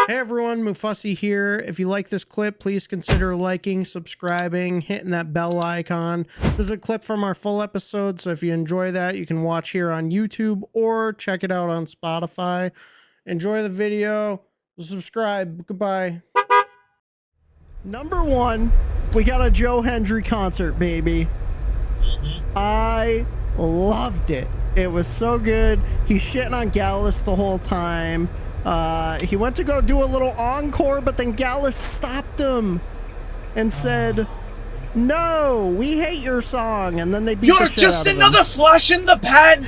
Hey everyone, Mufasi here. If you like this clip, please consider liking, subscribing, hitting that bell icon. This is a clip from our full episode, so if you enjoy that, you can watch here on YouTube or check it out on Spotify. Enjoy the video, subscribe, goodbye. Number one, we got a Joe Hendry concert, baby. I loved it. It was so good. He's shitting on Gallus the whole time. He went to go do a little encore, but then Gallus stopped him and said, "No, we hate your song." And then they beat the shit You're just out of another him. flash in the pan.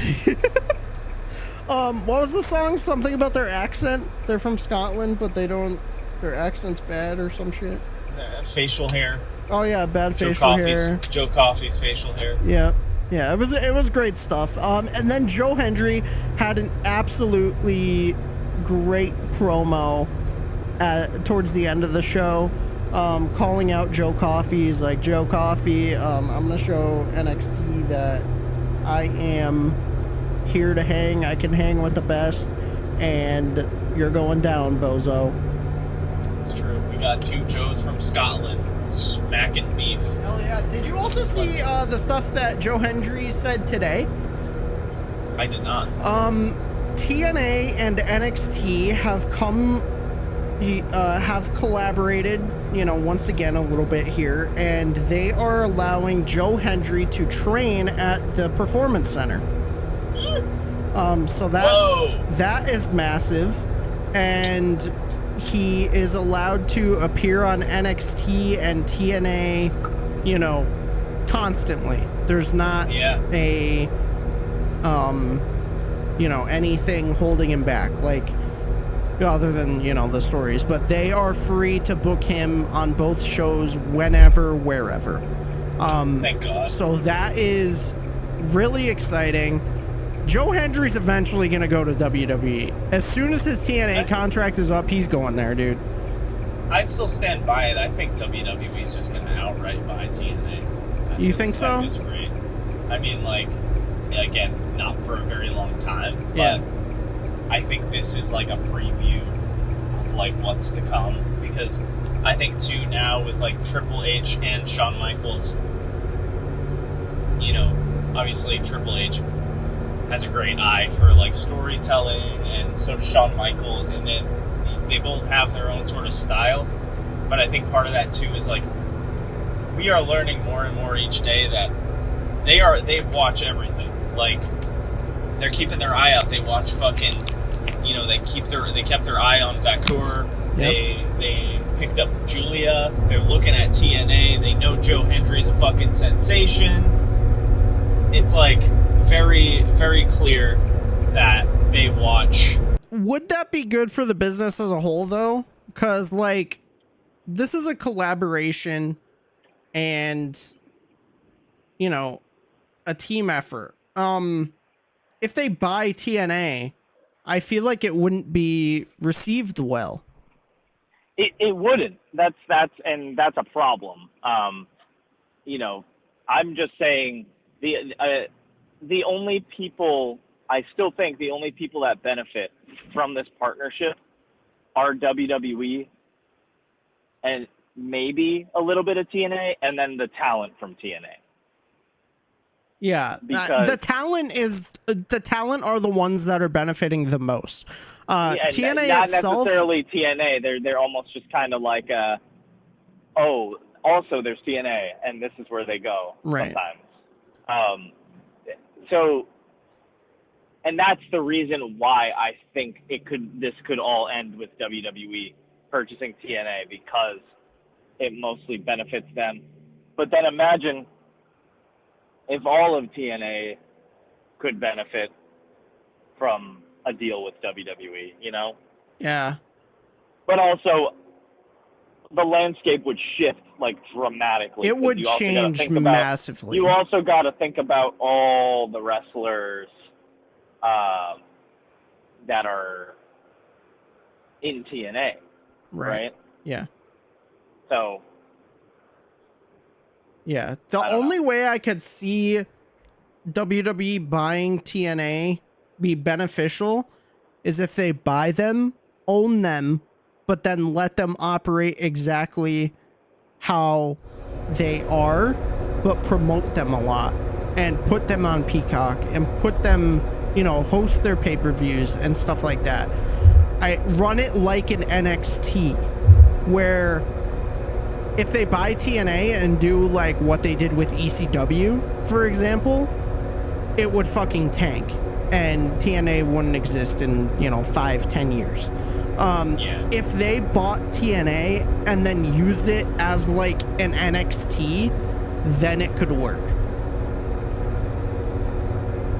What was the song? Something about their accent. They're from Scotland, but they don't. Their accent's bad or some shit. Facial hair. Oh yeah, bad facial hair. Joe Coffey's facial hair. Yeah. Yeah, it was great stuff. And then Joe Hendry had an absolutely great promo towards the end of the show, calling out Joe Coffey. He's like, "Joe Coffey, I'm gonna show NXT that I am here to hang. I can hang with the best, and you're going down, bozo." It's true. We got two Joes from Scotland smacking beef. Hell yeah. Did you also see the stuff that Joe Hendry said today? I did not. TNA and NXT have collaborated, you know, once again a little bit here, and they are allowing Joe Hendry to train at the Performance Center. So that is massive, and he is allowed to appear on NXT and TNA, you know, constantly. There's not a you know, anything holding him back, like, other than, you know, the stories, but they are free to book him on both shows whenever, wherever. Thank God. So that is really exciting. Joe Hendry's eventually going to go to WWE. As soon as his TNA contract is up, he's going there, dude. I still stand by it. I think WWE is just going to outright buy TNA. You think so? It's great. I mean, like, again, not for a very long time, but Yeah. I think this is like a preview of like what's to come, because I think too now with like Triple H and Shawn Michaels, you know, obviously Triple H has a great eye for like storytelling, and so does Shawn Michaels, and then they both have their own sort of style. But I think part of that too is like we are learning more and more each day that they watch everything. Like, they're keeping their eye out. They watch fucking, you know, they kept their eye on Vactor. Yep. They picked up Julia. They're looking at TNA. They know Joe Hendry's a fucking sensation. It's like very, very clear that they watch. Would that be good for the business as a whole, though? Because, like, this is a collaboration and, you know, a team effort. If they buy TNA, I feel like it wouldn't be received well. It wouldn't. That's a problem. You know, I'm just saying the only people, I still think the only people that benefit from this partnership are WWE and maybe a little bit of TNA, and then the talent from TNA. Yeah, the talent are the ones that are benefiting the most. TNA not itself, necessarily TNA. They're almost just kind of like also there's TNA, and this is where they go sometimes. So, and that's the reason why I think this could all end with WWE purchasing TNA, because it mostly benefits them. But then imagine if all of TNA could benefit from a deal with WWE, you know? Yeah. But also, the landscape would shift, like, dramatically. It would change massively. You also got to think about all the wrestlers that are in TNA, right? Yeah. So... Yeah, the only way I could see WWE buying TNA be beneficial is if they buy them, own them, but then let them operate exactly how they are, but promote them a lot and put them on Peacock and put them, you know, host their pay-per-views and stuff like that. I run it like an NXT, where if they buy TNA and do like what they did with ECW, for example, it would fucking tank and TNA wouldn't exist in, you know, 5-10 years. If they bought TNA and then used it as like an NXT, then it could work.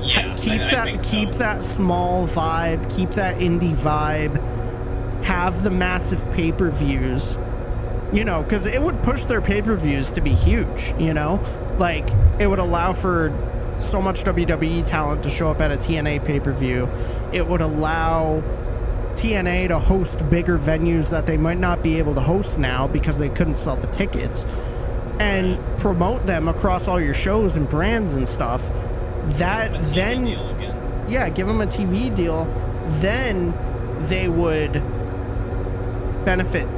Yeah, Keep that small vibe, keep that indie vibe, have the massive pay-per-views, you know, because it would push their pay-per-views to be huge, you know? Like, it would allow for so much WWE talent to show up at a TNA pay-per-view. It would allow TNA to host bigger venues that they might not be able to host now because they couldn't sell the tickets, and promote them across all your shows and brands and stuff. That then, yeah, give them a TV deal. Then they would benefit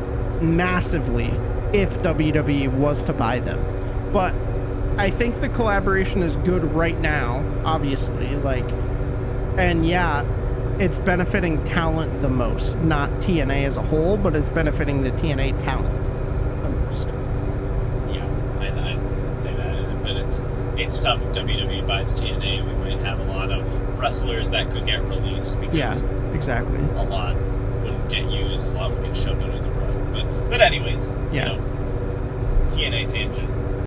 massively if WWE was to buy them. But I think the collaboration is good right now, obviously, like, and yeah, it's benefiting talent the most, not TNA as a whole, but it's benefiting the TNA talent the most. Yeah, I'd say that, but it's tough if WWE buys TNA. We might have a lot of wrestlers that could get released because exactly, a lot wouldn't get used, a lot would get shoved under the rug. But anyways, you know, TNA tangent.